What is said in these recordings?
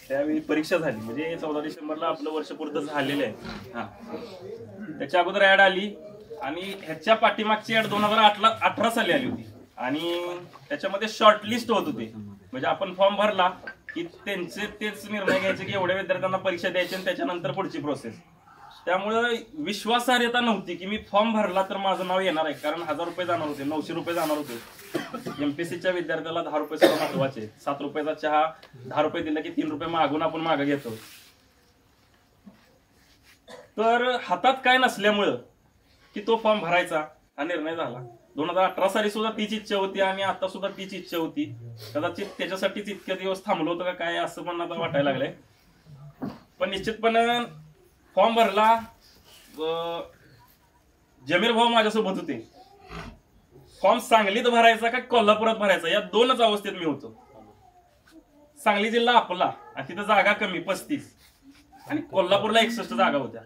त्यावेळी परीक्षा झाली, म्हणजे 14 डिसेंबरला आपलं वर्ष पूर्ण झालेलं आहे. हा, त्याच्या अगोदर ऍड आली आणि ह्याच्या पाठीमागची ऍड 2018 साली आली होती आणि त्याच्यामध्ये शॉर्टलिस्ट होत होते. म्हणजे आपण फॉर्म भरला की त्यांचे तेच निर्णय घ्यायचे की एवढ्या विद्यार्थ्यांना परीक्षा द्यायची आणि त्याच्यानंतर पुढची प्रोसेस. त्यामुळे विश्वासार्हता नव्हती की मी फॉर्म भरला तर माझं नाव येणार आहे, कारण 1000 रुपये जाणार होते, 900 रुपये जाणार होते. एमपीएससीच्या विद्यार्थ्याला 10 रुपये सुद्धा महत्वाचे. 7 रुपयाचा चहा 10 रुपये दिला की 3 रुपये मागून आपण मागे घेतो. तर हातात काय नसल्यामुळं की तो फॉर्म भरायचा हा निर्णय झाला. 2018 साली सुद्धा तीच इच्छा होती आणि आता सुद्धा तीच इच्छा होती. कदाचित त्याच्यासाठीच इतके दिवस थांबलो होतो का काय असं पण आता वाटायला लागलंय. पण निश्चितपणे फॉर्म भरला. जमीर भाऊ माझ्यासोबत होते. फॉर्म सांगलीत भरायचा का कोल्हापुरात भरायचा या दोनच अवस्थेत मी होतो. सांगली जिल्हा आपला आणि तिथं जागा कमी 35 आणि कोल्हापूरला 61 जागा होत्या.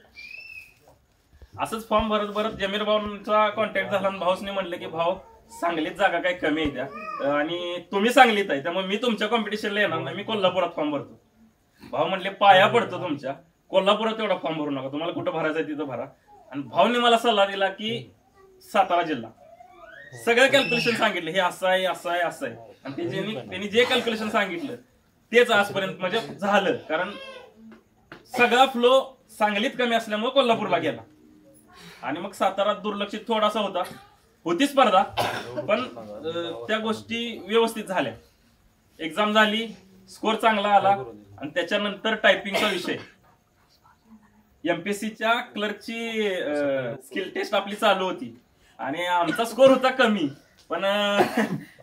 असंच फॉर्म भरत भरत जमीर भाऊंचा कॉन्टॅक्ट झाला आणि भाऊसने म्हणले की भाऊ सांगलीत जागा काही कमी आहे त्या आणि तुम्ही सांगलीत आहे त्यामुळे मी तुमच्या कॉम्पिटिशनला येणार नाही, मी कोल्हापुरात फॉर्म भरतो. भाऊ म्हणले पाया पडतो तुमच्या, कोल्हापुरात एवढा फॉर्म भरू नका, तुम्हाला कुठं भरायचं आहे तिथं भरा. आणि भाऊने मला सल्ला दिला की सातारा जिल्हा. सगळं कॅल्क्युलेशन सांगितलं हे असं आहे असं आहे असं आहे आणि त्यांनी जे कॅल्क्युलेशन सांगितलं तेच आजपर्यंत म्हणजे झालं. कारण सगळा फ्लो सांगलीत कमी असल्यामुळे कोल्हापूरला गेला आणि मग सातारात दुर्लक्षित थोडासा होती स्पर्धा, पण त्या गोष्टी व्यवस्थित झाल्या. एक्झाम झाली, स्कोर चांगला आला आणि त्याच्यानंतर टायपिंगचा विषय. एमपीएससीच्या क्लर्कची स्किल टेस्ट आपली चालू होती आणि आमचा स्कोर होता कमी, पण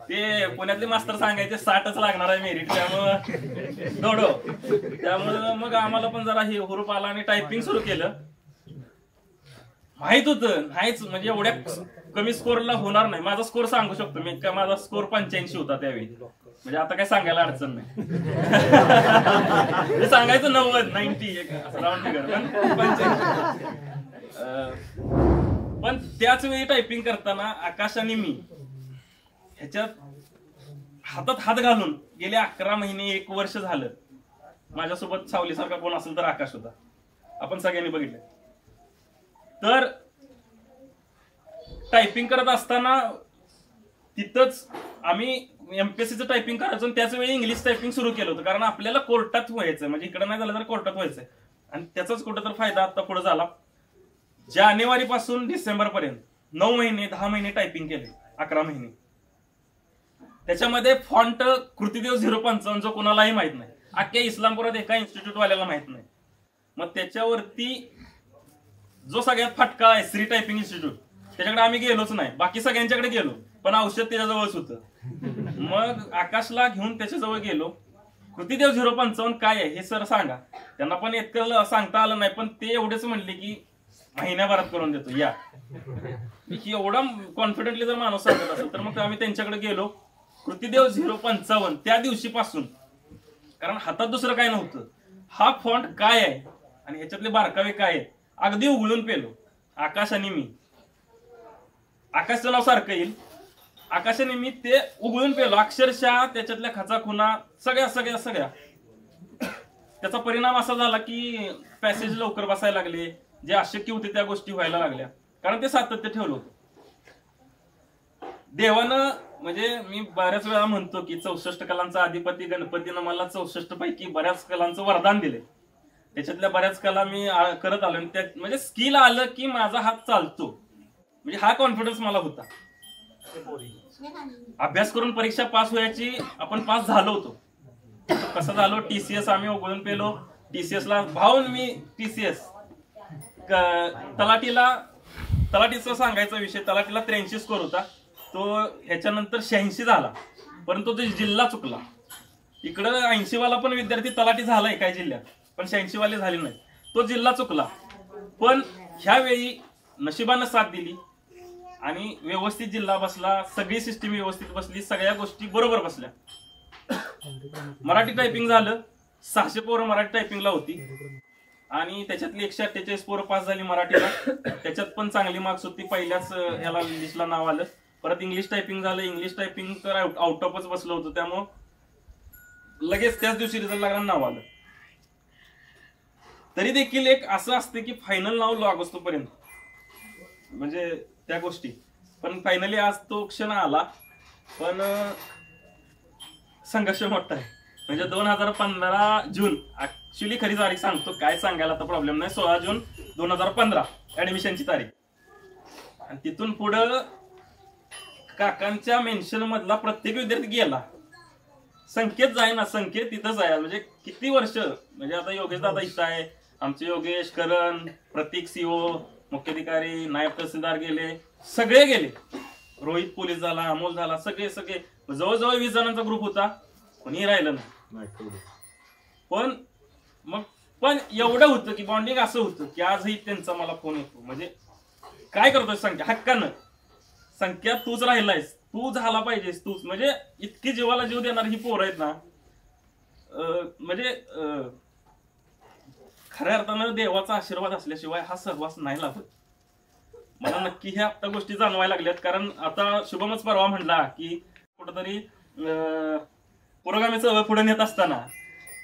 ते पुण्यातले मास्तर सांगायचे 60च लागणार आहे मेरिट, त्यामुळं दौडो. त्यामुळं मग आम्हाला पण जरा हे हुरूप आला आणि टायपिंग सुरू केलं. माहित होतं नाहीच म्हणजे एवढ्या कमी स्कोरला होणार नाही. माझा स्कोर सांगू शकतो मी, माझा स्कोर 85 होता त्यावेळी, म्हणजे आता काय सांगायला अडचण नाही. सांगायचं 90 असं राऊंड फिगर, पण 85. पण त्याच वेळी टायपिंग करताना आकाश आणि मी ह्याच्यात हातात हात घालून गेले 11 महिने 1 वर्ष झालं. माझ्यासोबत सावलीसारखा कोण असेल तर आकाश होता, आपण सगळ्यांनी बघितलं. तर टायपिंग करत असताना तिथंच आम्ही एमपीएससीचं टायपिंग करायचो आणि त्याच वेळी इंग्लिश टायपिंग सुरू केलं होतं, कारण आपल्याला कोर्टात व्हायचं, म्हणजे इकडे नाही झालं तर कोर्टात व्हायचंय. आणि त्याचाच कुठं तर फायदा आता पुढे झाला. जानेवारी पासून डिसेंबर पर्यंत 9 महिने 10 महिने टायपिंग केले, 11 महिने. त्याच्यामध्ये फॉन्ट कृतिदेव 055 जो कोणालाही माहित नाही, अख्ख्या इस्लामपुरात एका इन्स्टिट्यूट वाल्याला माहित नाही. मग त्याच्यावरती जो सगळ्यात फटका आहे श्री टायपिंग इन्स्टिट्यूट, त्याच्याकडे आम्ही गेलोच नाही. बाकी सगळ्यांच्याकडे गेलो पण औषध त्याच्याजवळच होतं. मग आकाशला घेऊन त्याच्याजवळ गेलो. कृतिदेव 055 काय आहे हे सर सांगा. त्यांना पण इतकं सांगता आलं नाही, पण ते एवढेच म्हणले की महिन्याभरात करून देतो या. एवढा कॉन्फिडेंटली जर माणूस सांगत असेल तर मग आम्ही त्यांच्याकडे गेलो. कृतिदेव 055 त्या दिवशीपासून, कारण हातात दुसरं काय नव्हतं, हा फॉन्ट काय आहे आणि ह्याच्यातले बारकावे काय आहेत अगदी उघडून पेलो. आकाश आणि मी, आकाशचं नाव सारखं येईल, आकाशाने मी ते उघडून पेलो अक्षरशः. त्याच्यातल्या खचाखुना सगळ्या त्याचा परिणाम असा झाला की पॅसेज लवकर बसायला लागले, जे अशक्य होते त्या गोष्टी व्हायला लागल्या, कारण ते सातत्य ठेवलं होतं. देवानं म्हणजे मी बऱ्याच वेळा म्हणतो की 64 कलांचा अधिपती गणपतीनं मला 64 पैकी बऱ्याच कलांचं वरदान दिले. त्याच्यातल्या बऱ्याच कला मी करत आलो, त्यात म्हणजे स्किल आलं की माझा हात चालतो, म्हणजे हा कॉन्फिडन्स मला होता. अभ्यास करून परीक्षा पास व्हायची, आपण पास झालो होतो. कसं झालो, टीसीएस आम्ही उघडून पेलो. टीसीएसला भाऊन मी टीसीएस तलाठीचा सांगायचा विषय, तलाठीला 83 स्कोर होता, तो ह्याच्यानंतर 86 झाला, परंतु तो जिल्हा चुकला. इकडं 80 वाला पण विद्यार्थी तलाठी झालाय काही जिल्ह्यात, पण 86 वाले झाले नाही, तो जिल्हा चुकला. पण ह्यावेळी नशिबानं साथ दिली आणि व्यवस्थित जिल्हा बसला, सगळी सिस्टीम व्यवस्थित बसली, सगळ्या गोष्टी बरोबर बसल्या. मराठी टायपिंग झालं, 600 पोरं मराठी टायपिंगला होती आणि त्याच्यातली 148 पोरं पास झाली मराठीला. त्याच्यात पण चांगली मार्क्स होती, पहिल्याच ह्याला लिस्टला नाव आलं. परत इंग्लिश टायपिंग झालं, इंग्लिश टायपिंग तर आउट ऑफच बसलं होतं, त्यामुळं लगेच त्याच दिवशी रिझल्ट लागला, नाव आलं. तरी देखील एक असं असते की फायनल नाव लॉग असतो पर्यंत, म्हणजे त्या गोष्टी. पण फायनली आज तो क्षण आला. पण संघर्ष मोठा आहे. म्हणजे 2015 जून, ऍक्च्युली खरी तारीख सांगतो, काय सांगायला आता प्रॉब्लेम नाही. 16 जून 2015 ऍडमिशनची तारीख. आणि तिथून पुढं काकांच्या मेन्शन मधला प्रत्येक विद्यार्थी गेला. संकेत जाय ना, संकेत तिथंच आहे. म्हणजे किती वर्ष, म्हणजे आता योगेश दादा इथं आहे, आमचे योगेश, करण, प्रतीक सीओ, मुख्याधिकारी, नायब तहसीलदार गेले, सगळे गेले. रोहित पोलीस झाला, अमोल झाला, सगळे जवळजवळ 20 जणांचा ग्रुप होता. कोणी राहिलं नाही. पण एवढं होतं की बॉन्डिंग असं होतं की आजही त्यांचा मला फोन येतो. म्हणजे काय करतोय संख्या, हक्कानं संख्या तूच राहिलायस, तू झाला पाहिजेस तूच. म्हणजे इतकी जीवाला जीव देणार ही पोरं आहेत ना. म्हणजे खऱ्या अर्थानं देवाचा आशीर्वाद असल्याशिवाय हा सहवास नाही लागत. मला नक्की ह्या आता गोष्टी जाणवायला लागल्यात. कारण आता शुभमच परवा म्हणला की कुठंतरी पुरोगामीचं पुढे नेत असताना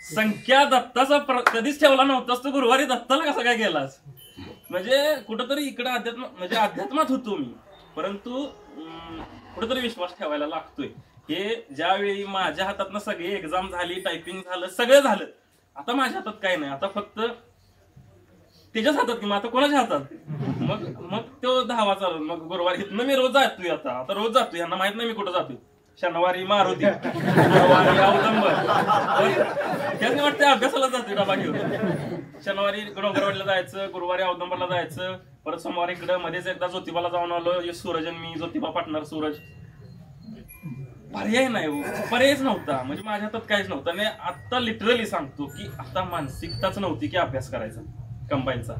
संख्या दत्ताचा कधीच ठेवला नव्हतास, तो गुरुवारी दत्ताला कसा काय गेलास. म्हणजे कुठंतरी इकडं म्हणजे अध्यात्मात होतो मी, परंतु कुठंतरी विश्वास ठेवायला लागतोय. हे ज्यावेळी माझ्या हातातनं सगळी एक्झाम झाली, टायपिंग झालं, सगळं झालं, आता माझ्या हातात काय नाही, आता फक्त त्याच्याच हातात किंवा आता कोणाच्या हातात. मग तो धावा चालू. मग गुरुवारी इथनं मी रोज जातोय, आता रोज जातोय. यांना माहित नाही मी कुठं जातोय. शनिवारी मारुती, गुरुवारी औदंबर, त्याच वाटते अभ्यासाला जातोय डबा घेऊन. शनिवारी डोंगरवाडीला जायचं, गुरुवारी औदंबरला जायचं, परत सोमवारी इकडं मध्येच एकदा ज्योतिबाला जाऊन आलो. सूरज आणि मी, ज्योतिबा पार्टनर सूरज. पर्याय नाही, पर्यायच नव्हता. म्हणजे माझ्या हातात काहीच नव्हतं. आणि आता लिटरली सांगतो की आता मानसिकताच नव्हती की अभ्यास करायचा कंबाईनचा.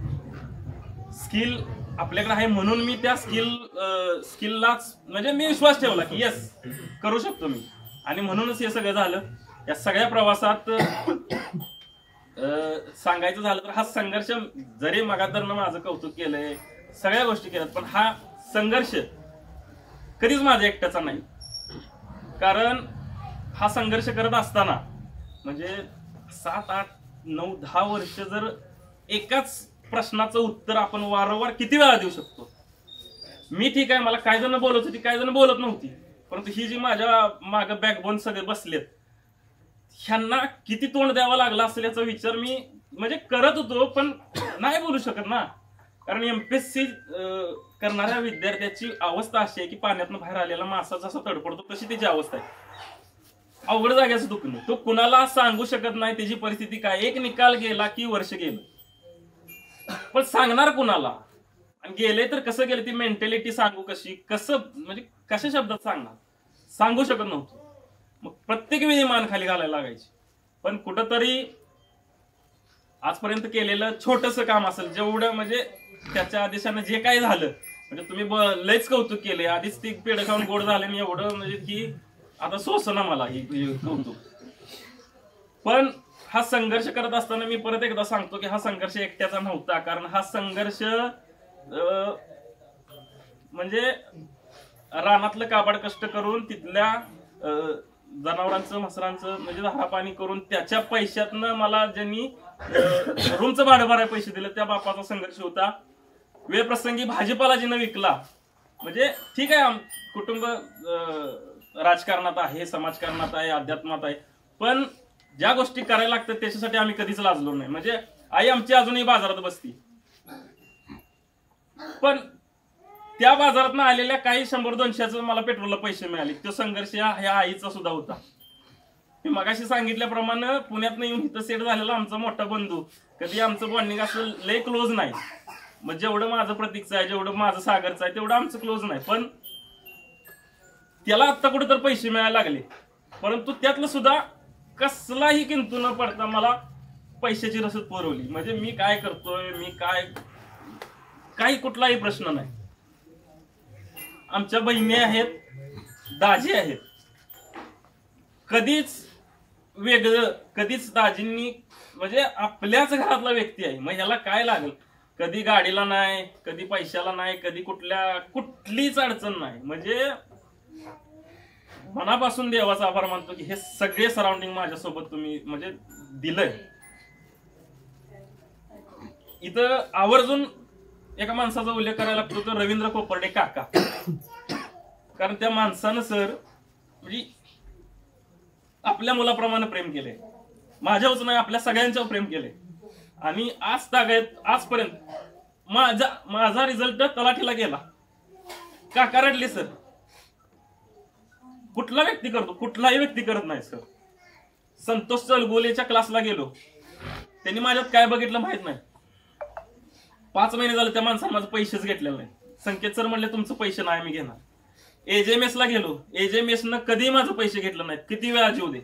स्किल आपल्याकडे आहे म्हणून मी त्या स्किललाच म्हणजे मी विश्वास ठेवला की येस करू शकतो मी. आणि म्हणूनच हे सगळं झालं. या सगळ्या प्रवासात सांगायचं झालं तर हा संघर्ष, जरी मगातरनं माझं कौतुक केलंय, सगळ्या गोष्टी केल्यात, पण हा संघर्ष कधीच माझ्या एकट्याचा नाही. कारण हा संघर्ष करत असताना म्हणजे 7, 8, 9, 10 वर्ष जर एकाच प्रश्नाचं उत्तर आपण वारंवार किती वेळा देऊ शकतो. मी ठीक आहे, मला काय जण बोलत होती, काय जण बोलत नव्हती, परंतु ही जी माझ्या मागं बॅकबोन सगळे बसलेत, ह्यांना किती तोंड द्यावं लागलं असेल याचा विचार मी म्हणजे करत होतो. पण नाही बोलू शकत ना. कारण एमपीएससी करणाऱ्या विद्यार्थ्याची अवस्था अशी आहे की पाण्यातून बाहेर आलेला मासा जसा तडपडतो तशी त्याची अवस्था आहे. अवघड जाग्याचं दुखणं, तो कुणाला सांगू शकत नाही त्याची परिस्थिती काय. एक निकाल गेला की वर्ष गेलं, पण सांगणार कुणाला, आणि गेले तर कसं गेलं ती मेंटॅलिटी सांगू कशी, कसं म्हणजे कशा शब्दात सांगणार, सांगू शकत नव्हतो. मग प्रत्येक वेळी मान खाली घालायला लागायची. पण कुठंतरी आजपर्यंत केलेलं छोटस काम असेल, जेवढं म्हणजे त्याच्या आदेशानं जे काय झालं, म्हणजे तुम्ही लयच कौतुक केले. आधीच ती पेढ खाऊन गोड झाले आणि एवढं म्हणजे की आता सोसना मला ही कौतुक. पण हा संघर्ष करत असताना मी परत एकदा सांगतो की हा संघर्ष एकट्याचा नव्हता. कारण हा संघर्ष म्हणजे रानातलं काबाड कष्ट करून तिथल्या जनावरांचं म्हसरांचं म्हणजे धारा पाणी करून त्याच्या पैशातनं मला ज्यांनी रूमचं भाडं भरायला पैसे दिले त्या बापाचा संघर्ष होता. वेळ प्रसंगी भाजीपाला जिनं विकला. म्हणजे ठीक आहे, कुटुंब राजकारणात आहे, समाजकारणात आहे, अध्यात्मात आहे, पण ज्या गोष्टी करायला लागतात त्याच्यासाठी आम्ही कधीच लाजलो नाही. म्हणजे आई आमची अजूनही बाजारात बसती, पण त्या बाजारात आलेल्या काही 100-200 मला पेट्रोलला पैसे मिळाले. तो संघर्ष ह्या आईचा सुद्धा होता. मी मगाशी सांगितल्याप्रमाणे पुण्यात येऊन इथं सेट झालेला आमचा मोठा बंधू, कधी आमचं बॉन्डिंग असं लय क्लोज नाही. मग जेवढं माझं प्रतीकचं आहे, जेवढं माझं सागरचं आहे, तेवढं आमचं क्लोज नाही. पण त्याला आता कुठे तर पैसे मिळायला लागले, परंतु त्यातलं सुद्धा कसलाही किंतु न पडता मला पैशाची रसद पुरवली. म्हणजे मी काय करतोय, मी काही कुठलाही प्रश्न नाही. आमच्या बहिणी आहेत, दाजी आहेत, कधीच वेगळं, कधीच दाजींनी म्हणजे आपल्याच घरातला व्यक्ती आहे, मग ह्याला काय लागेल. कधी गाडीला नाही, कधी पैशाला नाही, कधी कुठलीच अडचण नाही. म्हणजे मनापासून देवाचा आभार मानतो की हे सगळे सराउंडिंग माझ्यासोबत तुम्ही म्हणजे दिलंय. इथं आवर्जून एका माणसाचा उल्लेख करायला लागतो तो रवींद्र कोपर्डे काका. कारण त्या माणसानं सर म्हणजे आपल्या मुलाप्रमाणे प्रेम केले, माझ्यावरच नाही आपल्या सगळ्यांच्यावर प्रेम केले. आणि आज तागायत आजपर्यंत माझा रिझल्ट तलाठीला गेला, काका रडले सर. कुठलाही व्यक्ती करत नाही सर. संतोष चलगोलेच्या क्लासला गेलो, त्यांनी माझ्यात काय बघितलं माहित नाही. 5 महिने झाले त्या माणसाने माझं पैसेच घेतलेलं नाही. संकेत सर म्हणले तुमचं पैसे नाही मी घेणार. एजेएमएस ला गेलो, एजेएमएस न कधी माझं पैसे घेतलं नाही, किती वेळा जीव दे.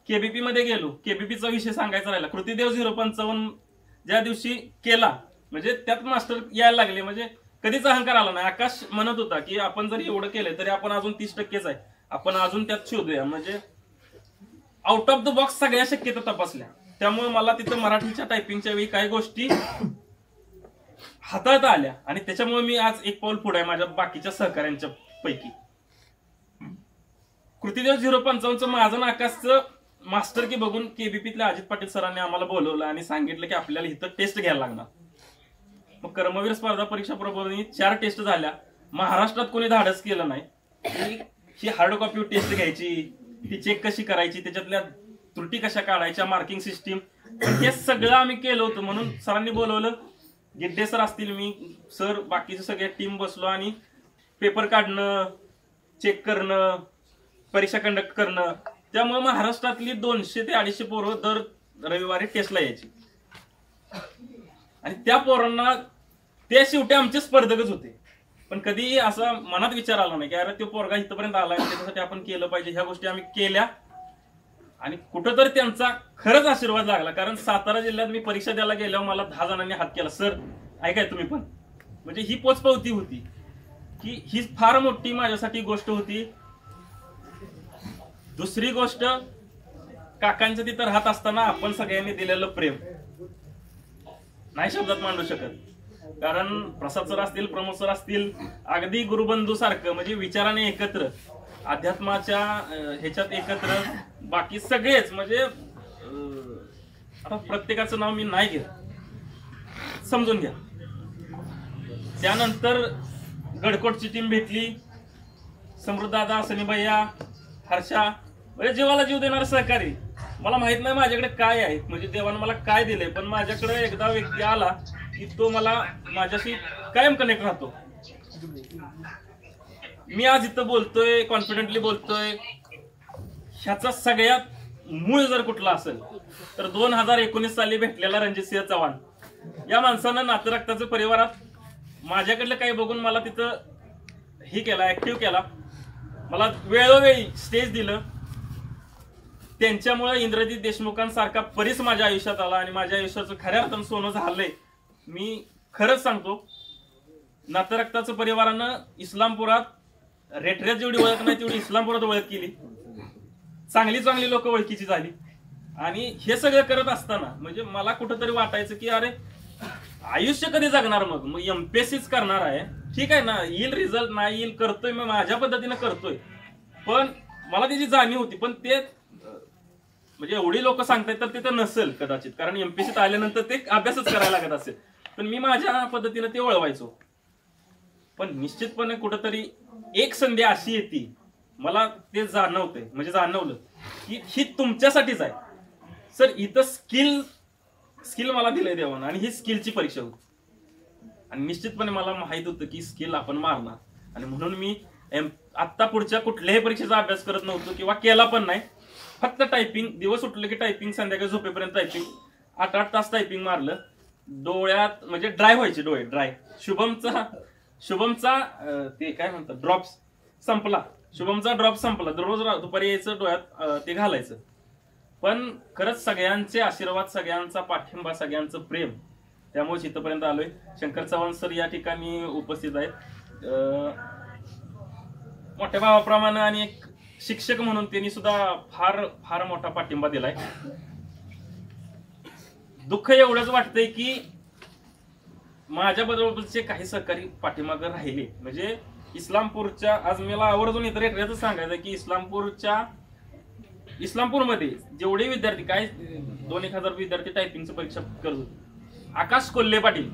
केबीपी मध्ये गेलो, केबीपीचा विषय सांगायचा राहिला. कृतीदेव 055 ज्या दिवशी केला म्हणजे त्यात मास्टर यायला लागले, म्हणजे कधीच अहंकार आला नाही. आकाश म्हणत होता की आपण जर एवढं केलंय तरी आपण अजून 30%च आहे, आपण अजून त्यात शोधूया. म्हणजे आउट ऑफ द बॉक्स सगळ्या शक्यता तपासल्या. त्यामुळे मला तिथं मराठीच्या टायपिंगच्या वेळी काही गोष्टी हाताळता आल्या आणि त्याच्यामुळे मी आज एक पाऊल पुढे आहे माझ्या बाकीच्या सहकाऱ्यांच्या पैकी. कृतीदेव 055 माझं आकाशचं मास्टर की बघून केबीपीतल्या अजित पाटील सरांनी आम्हाला बोलवलं आणि सांगितलं की आपल्याला इथं टेस्ट घ्यायला लागणार. मग कर्मवीर स्पर्धा परीक्षा प्रबोधिनी 4 टेस्ट झाल्या. महाराष्ट्रात कोणी धाडस केलं नाही ही हार्ड कॉपी टेस्ट घ्यायची, ती चेक कशी करायची, त्याच्यातल्या त्रुटी कशा काढायच्या, मार्किंग सिस्टीम, हे सगळं आम्ही केलं होतं. म्हणून सरांनी बोलवलं, गिड्डे सर असतील, मी सर, बाकीचे सगळे टीम बसलो आणि पेपर काढणं, चेक करणं, परीक्षा कंडक्ट करणं. त्यामुळे महाराष्ट्रातली 200 ते 250 पोरं दर रविवारी टेस्टला यायची आणि त्या पोरांना ते शेवटी आमचे स्पर्धकच होते. पण कधी असा मनात विचार आला नाही की अरे तो पोरगा इथपर्यंत आलाय, त्याच्यासाठी आपण केलं पाहिजे. ह्या गोष्टी आम्ही केल्या आणि कुठंतरी त्यांचा खरंच आशीर्वाद लागला. कारण सातारा जिल्ह्यात मी परीक्षा द्यायला गेल्यावर मला 10 जणांनी हात केला, सर ऐकाय तुम्ही पण. म्हणजे ही पोचपावती होती की ही फार मोठी माझ्यासाठी गोष्ट होती. दुसरी गोष्ट, काकांच्या तिथं राहत असताना आपण सगळ्यांनी दिलेलं प्रेम नाही शब्दात मांडू शकत. कारण प्रसाद सर असतील, प्रमोद सर असतील, अगदी गुरुबंधू सारखं, म्हणजे विचाराने एकत्र, अध्यात्माच्या ह्याच्यात एकत्र, बाकी सगळेच. म्हणजे आता प्रत्येकाचं नाव मी नाही घेत, समजून घ्या. त्यानंतर गडकोटची टीम भेटली, समृद्धदादा, सनीभैया, हर्षा, म्हणजे जीवाला जीव देणारे सहकारी. मला माहित नाही माझ्याकडे काय आहे, म्हणजे देवानं मला काय दिलंय, पण माझ्याकडे एकदा व्यक्ती आला की तो मला माझ्याशी कायम कनेक्ट राहतो. मी आज इथं बोलतोय, कॉन्फिडेंटली बोलतोय, ह्याचा सगळ्यात मूळ जर कुठला असेल तर 2019 साली भेटलेला रणजितसिंह चव्हाण या माणसानं नातं रक्ताचं परिवारात माझ्याकडलं काही बघून मला तिथं हे केला, ऍक्टिव्ह केला. मला वेळोवेळी स्टेज दिलं. त्यांच्यामुळे इंद्रजित देशमुखांसारखा परिस माझ्या आयुष्यात आला आणि माझ्या आयुष्याचं खऱ्या अर्थानं सोनं झालंय. मी खरंच सांगतो, नातं रक्ताचं परिवारानं इस्लामपुरात रेटऱ्यात जेवढी ओळख नाही तेवढी इस्लामपुरात ओळख केली. चांगली चांगली लोक ओळखीची झाली. आणि हे सगळं करत असताना म्हणजे मला कुठंतरी वाटायचं की अरे आयुष्य कधी जगणार, मग एमपीएससीच करणार आहे, ठीक आहे ना, येईल रिझल्ट, नाही येईल, करतोय मी माझ्या पद्धतीने करतोय. पण मला त्याची जाणीव होती. पण ते म्हणजे एवढी लोक सांगतायत तर ते तर नसेल कदाचित, कारण एमपीएससीत आल्यानंतर ते अभ्यासच करायला लागत असेल. पण मी माझ्या पद्धतीने ते वळवायचो. पण निश्चितपणे कुठंतरी एक संधी अशी येते, मला ते जाणवतंय, म्हणजे जाणवलं की ही तुमच्यासाठीच आहे सर. इथं स्किल मला दिलंय देवानं आणि ही स्किलची परीक्षा होती. आणि निश्चितपणे मला माहित होतं की स्किल आपण मारणार. आणि म्हणून मी आत्ता पुढच्या कुठल्याही परीक्षेचा अभ्यास करत नव्हतो किंवा केला पण नाही. फक्त टायपिंग, दिवस उठलं की टायपिंग, संध्याकाळी झोपेपर्यंत टायपिंग, 8-8 तास टायपिंग मारलं. डोळ्यात म्हणजे ड्राय व्हायचे डोळे, ड्राय. शुभमचा ते काय म्हणतात ड्रॉप्स संपला, शुभमचा ड्रॉप संपला, दररोज दुपारी यायचं डोळ्यात ते घालायचं. पण खरंच सगळ्यांचे आशीर्वाद, सगळ्यांचा पाठिंबा, सगळ्यांचं प्रेम, त्यामुळे इथपर्यंत आलोय. शंकर चव्हाण सर या ठिकाणी उपस्थित आहेत. मोठ्या भावाप्रमाणे आणि एक शिक्षक म्हणून त्यांनी सुद्धा फार फार मोठा पाठिंबा दिलाय. दुःख एवढंच वाटतंय की माझ्या बरोबरचे काही सहकारी पाठीमागे राहिले. म्हणजे इस्लामपूरच्या, आज मला आवर्जून इतर रेटच सांगायचं की इस्लामपूरमध्ये जेवढे विद्यार्थी, काय 2-1 हजार विद्यार्थी टायपिंगची परीक्षा करत होते, आकाश कोल्हे पाटील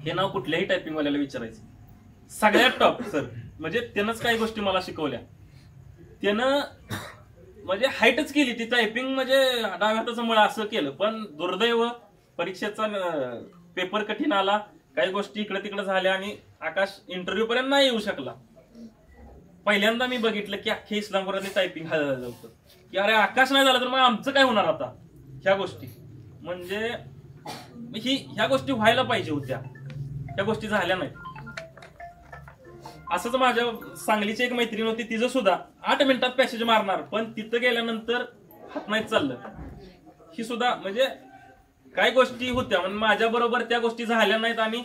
हे नाव कुठल्याही टायपिंगवाल्याला विचारायचं, सगळ्यात टॉप सर. म्हणजे त्यानंच काही गोष्टी मला शिकवल्या. त्यानं म्हणजे हाईटच केली ती टायपिंग, म्हणजे डाव्या हाताचं मळ असं केलं. पण दुर्दैव परीक्षेचा पेपर कठीण आला, काही गोष्टी इकडे तिकडे झाल्या आणि आकाश इंटरव्ह्यू पर्यंत नाही येऊ शकला. पहिल्यांदा मी बघितलं की अख्ख्या इस्लामपुरातली टायपिंग झालं होतं की अरे आकाश नाही झाला तर मग आमचं काय होणार आता. ह्या गोष्टी म्हणजे ह्या गोष्टी व्हायला पाहिजे होत्या, ह्या गोष्टी झाल्या नाहीत. असंच माझ्या सांगलीची एक मैत्रीण होती, तिचं सुद्धा 8 मिनिटात पॅसेज मारणार, पण तिथं गेल्यानंतर हात नाहीच चाललं. ही सुद्धा म्हणजे काय गोष्टी होत्या, म्हणजे माझ्या बरोबर त्या गोष्टी झाल्या नाहीत आणि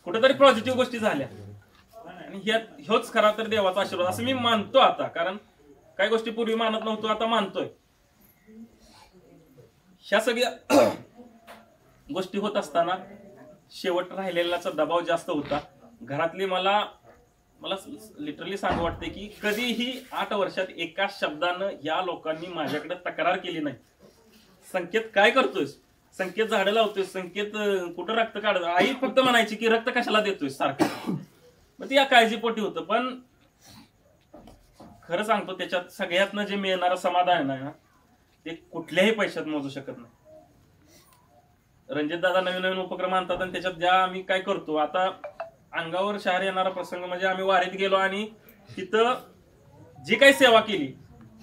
कुठेतरी पॉझिटिव्ह गोष्टी झाल्या. आणि ह्योच खरा तर देवाचा आशीर्वाद असं मी मानतो आता. कारण काही गोष्टी पूर्वी मानत नव्हतो, आता मानतोय. ह्या सगळ्या गोष्टी होत असताना शेवट राहिलेल्याचा दबाव जास्त होता. घरातली मला लिटरली सांगू वाटते की कधीही 8 वर्षात एका शब्दानं या लोकांनी माझ्याकडे तक्रार केली नाही. संकेत काय करतोय, संकेत झाडं लावतोय, संकेत कुठं रक्त काढत, आई फक्त म्हणायची की रक्त कशाला देतोय सारखं. मग ती या काळजीपोटी होतं. पण खरं सांगतो त्याच्यात सगळ्यातनं जे मिळणारं समाधान आहे ना, ते कुठल्याही पैशात मोजू शकत नाही. रणजित दादा नवीन नवीन उपक्रम आणतात आणि त्याच्यात ज्या आम्ही काय करतो, आता अंगावर शहर येणारा प्रसंग म्हणजे आम्ही वारीत गेलो आणि तिथं जी काही सेवा केली,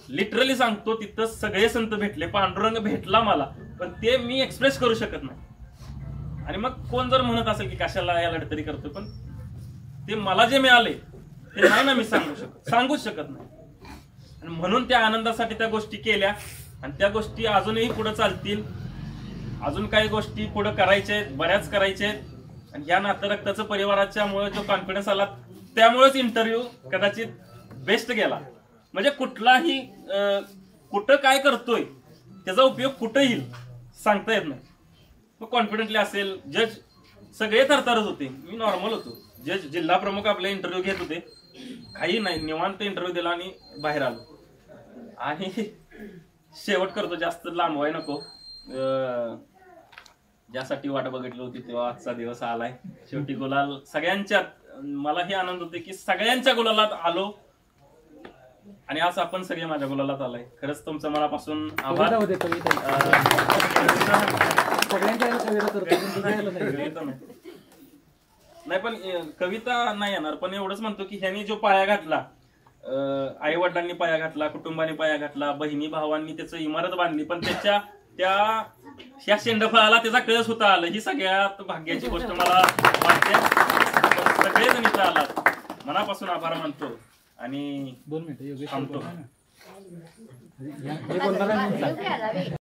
लिटरली सांगतो तिथं सगळे संत भेटले, पांडुरंग भेटला मला, पण ते मी एक्सप्रेस करू शकत नाही. आणि मग कोण जर म्हणत असेल की कशाला या लढतरी करतो, पण ते मला जे मिळाले ते नाही ना मी सांगूच शकत नाही. आणि म्हणून त्या आनंदासाठी त्या गोष्टी केल्या आणि त्या गोष्टी अजूनही पुढे चालतील. अजून काही गोष्टी पुढे करायच्या आहेत, बऱ्याच करायच्या आहेत. आणि या नातं रक्ताचं परिवाराच्या मुळे जो कॉन्फिडन्स आला, त्यामुळेच इंटरव्ह्यू कदाचित बेस्ट गेला. म्हणजे कुठलाही कुठं काय करतोय त्याचा उपयोग कुठं येईल सांगता येत नाही. मग कॉन्फिडेंटली असेल. जज सगळे थरथरत होते, मी नॉर्मल होतो. जज जिल्हा प्रमुख आपले इंटरव्ह्यू घेत होते, काही नाही निवांत इंटरव्ह्यू दिला आणि बाहेर आलो. आणि शेवट करतो, जास्त लांबवाय नको. ज्यासाठी वाट बघितली होती तेव्हा आजचा दिवस आलाय. शेवटी गुलाल सगळ्यांच्यात. मला हे आनंद होते की सगळ्यांच्या गुलालात आलो आणि आज आपण सगळे माझ्या गुलालात आलाय. खरंच तुमचं मनापासून आभार. नाही पण कविता नाही येणार, पण एवढंच म्हणतो की ह्यांनी जो पाया घातला, आई वडिलांनी पाया घातला, कुटुंबाने पाया घातला, बहिणी भावांनी त्याचं इमारत बांधली, पण ह्या शेंडफळाला त्याचा कळस होता आलं. ही सगळ्यात भाग्याची गोष्ट मला वाटते. सगळेजण इथं आलात, मनापासून आभार मानतो आणि 2 मिनिटं थांबतो.